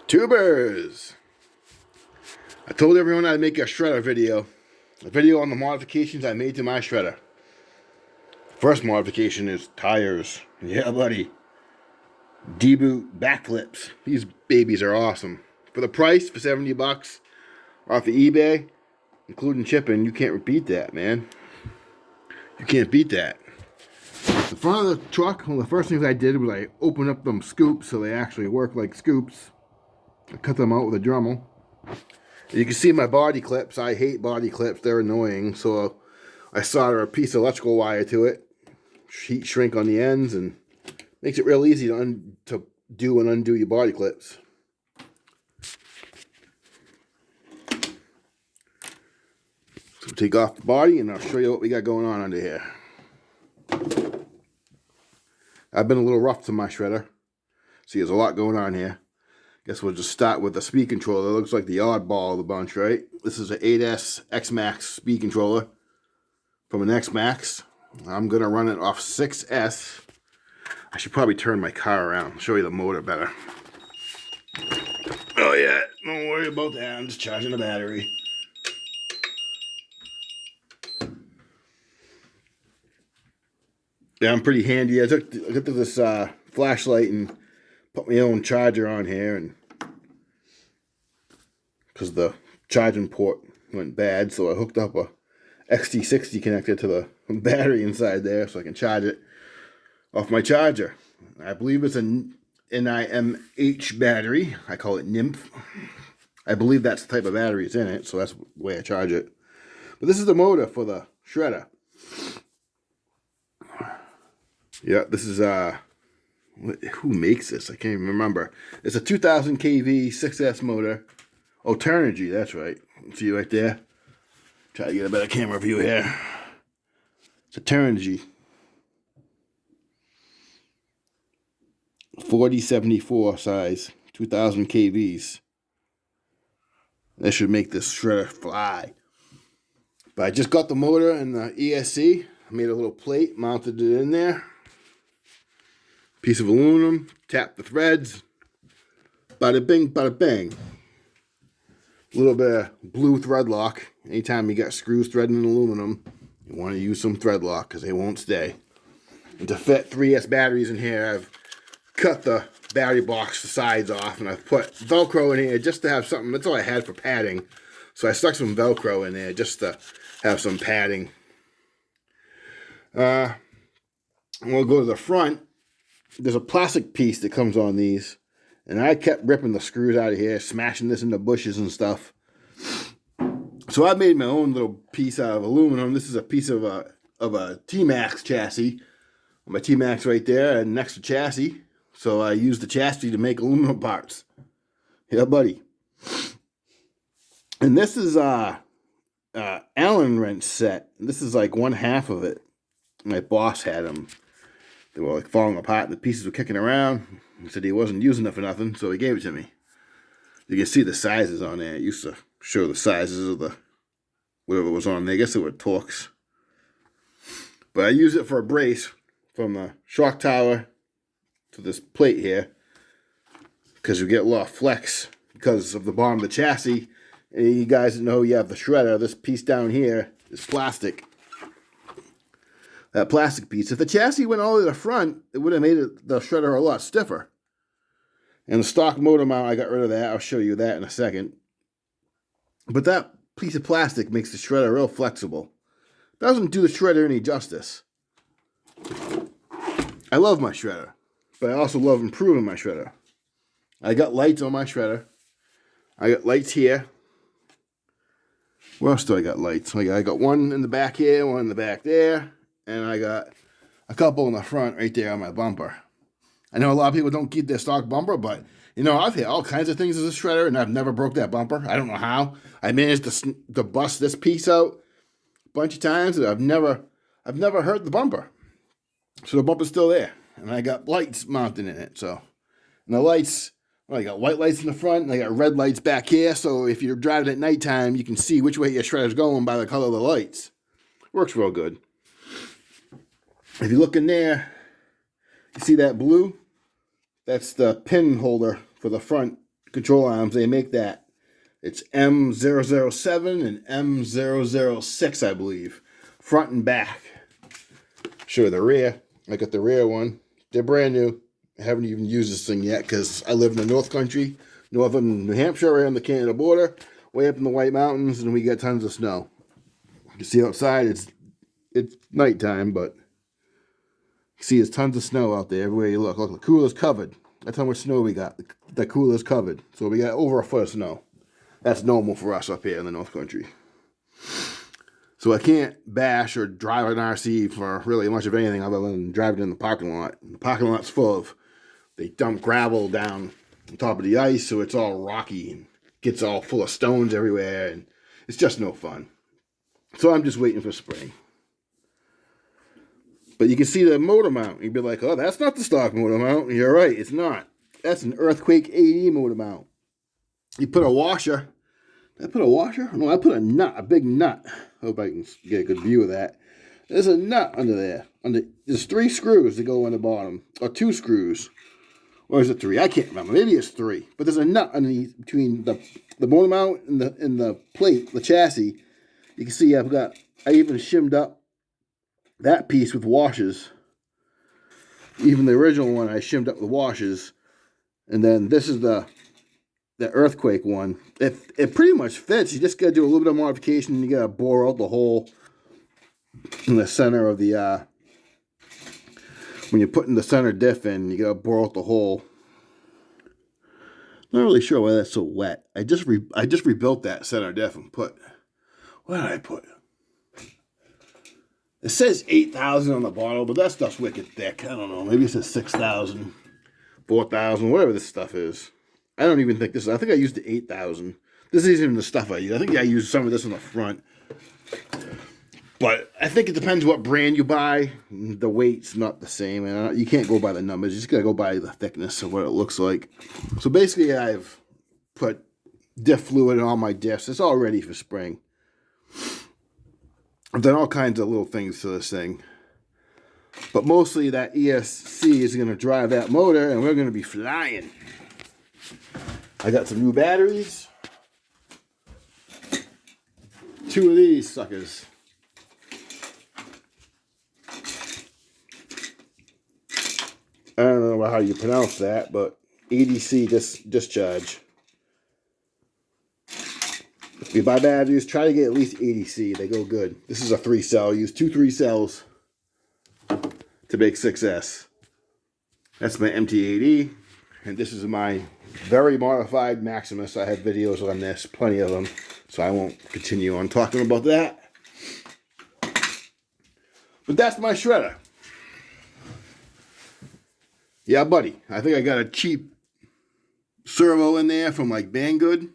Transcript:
Tubers! I told everyone I'd make a shredder video. A video on the modifications I made to my shredder. First modification is tires. Yeah, buddy. D-boot backflips. These babies are awesome. For the price, for 70 bucks, off of eBay, including shipping, you can't beat that, man. You can't beat that. The front of the truck, one of the first things I did was I opened up them scoops so they actually work like scoops. I cut them out with a Dremel. You can see my body clips. I hate body clips. They're annoying. So I solder a piece of electrical wire to it. Heat shrink on the ends and makes it real easy to do and undo your body clips. So take off the body and I'll show you what we got going on under here. I've been a little rough to my shredder. See, there's a lot going on here. Guess we'll just start with the speed controller. It looks like the oddball of the bunch, right? This is an 8S X-Max speed controller from an X-Max. I'm going to run it off 6S. I should probably turn my car around. I'll show you the motor better. Oh yeah, don't worry about that. I'm just charging the battery. Yeah, I'm pretty handy. I took this flashlight and put my own charger on here, and because the charging port went bad, so I hooked up a XT60 connector to the battery inside there so I can charge it off my charger. I believe it's an NIMH battery. I call it Nymph. I believe that's the type of battery it's in it, so that's the way I charge it. But this is the motor for the shredder. Yeah, this is who makes this? I can't even remember. It's a 2000 kV 6S motor. Oh, Turnigy, that's right. See right there? Try to get a better camera view here. It's a Turnigy. 4074 size. 2000 kVs. That should make this shredder fly. But I just got the motor and the ESC. I made a little plate, mounted it in there. Piece of aluminum, tap the threads. Bada bing, bada bang. A little bit of blue thread lock. Anytime you got screws threading in aluminum, you want to use some thread lock because they won't stay. And to fit 3S batteries in here, I've cut the battery box, the sides off, and I've put Velcro in here just to have something. That's all I had for padding. So I stuck some Velcro in there just to have some padding. We'll go to the front. There's a plastic piece that comes on these, and I kept ripping the screws out of here, smashing this into bushes and stuff. So I made my own little piece out of aluminum. This is a piece of a T-Max chassis. My T-Max right there, and next to chassis. So I used the chassis to make aluminum parts. Yeah, buddy. And this is Allen wrench set. This is like one half of it. My boss had them. They were like falling apart. The pieces were kicking around. He said he wasn't using it for nothing, so he gave it to me. You can see the sizes on there. It used to show the sizes of the whatever was on there. I guess they were Torx. But I use it for a brace from the shock tower to this plate here, because you get a lot of flex because of the bottom of the chassis. And you guys know you have the shredder. This piece down here is plastic. That plastic piece. If the chassis went all the way to the front, it would have made the shredder a lot stiffer. And the stock motor mount, I got rid of that. I'll show you that in a second. But that piece of plastic makes the shredder real flexible. Doesn't do the shredder any justice. I love my shredder, but I also love improving my shredder. I got lights on my shredder. I got lights here. Where else do I got lights? I got one in the back here, one in the back there. And I got a couple in the front right there on my bumper. I know a lot of people don't keep their stock bumper, but, you know, I've hit all kinds of things as a shredder, and I've never broke that bumper. I don't know how. I managed to bust this piece out a bunch of times, and I've never hurt the bumper. So the bumper's still there. And I got lights mounted in it. So, and the lights, well, I got white lights in the front, and I got red lights back here. So if you're driving at nighttime, you can see which way your shredder's going by the color of the lights. Works real good. If you look in there, you see that blue? That's the pin holder for the front control arms, they make that. It's M007 and M006, I believe. Front and back. Show the rear. I got the rear one. They're brand new. I haven't even used this thing yet because I live in the North Country, northern New Hampshire, right on the Canada border, way up in the White Mountains, and we get tons of snow. You see outside, it's nighttime, but you see there's tons of snow out there everywhere you look. Look, the cooler's covered. That's how much snow we got. The cooler's covered. So we got over a foot of snow. That's normal for us up here in the North Country. So I can't bash or drive an RC for really much of anything other than driving in the parking lot. The parking lot's full of, they dump gravel down on top of the ice, so it's all rocky and gets all full of stones everywhere, and it's just no fun. So I'm just waiting for spring. But you can see the motor mount. You'd be like, oh, that's not the stock motor mount. You're right, it's not. That's an Earthquake AE motor mount. You put a washer. Did I put a washer? No, I put a nut, a big nut. Hope I can get a good view of that. There's a nut under there. There's 3 screws that go on the bottom. Or 2 screws. Or is it 3? I can't remember. Maybe it's 3. But there's a nut underneath between the motor mount and the plate, the chassis. You can see I even shimmed up that piece with washers. Even the original one I shimmed up with washers. And then this is the Earthquake one. It pretty much fits. You just got to do a little bit of modification. You got to bore out the hole in the center of the, when you're putting the center diff in, you got to bore out the hole. Not really sure why that's so wet. I just rebuilt that center diff and put, what did I put? It says 8,000 on the bottle, but that stuff's wicked thick. I don't know. Maybe it says 6,000, 4,000, whatever this stuff is. I don't even think this. I think I used the 8,000. This isn't even the stuff I use. I think I used some of this on the front. But I think it depends what brand you buy. The weight's not the same. And you can't go by the numbers. You just got to go by the thickness of what it looks like. So basically, I've put diff fluid in all my diffs. It's all ready for spring. I've done all kinds of little things to this thing. But mostly that ESC is going to drive that motor, and we're going to be flying. I got some new batteries. 2 of these suckers. I don't know how you pronounce that, but ADC discharge. If you buy batteries, try to get at least ADC. They go good. This is a 3-cell. Use 2 3-cells to make 6S. That's my MT80. And this is my very modified Maximus. I have videos on this, plenty of them. So I won't continue on talking about that. But that's my shredder. Yeah, buddy. I think I got a cheap servo in there from like Banggood.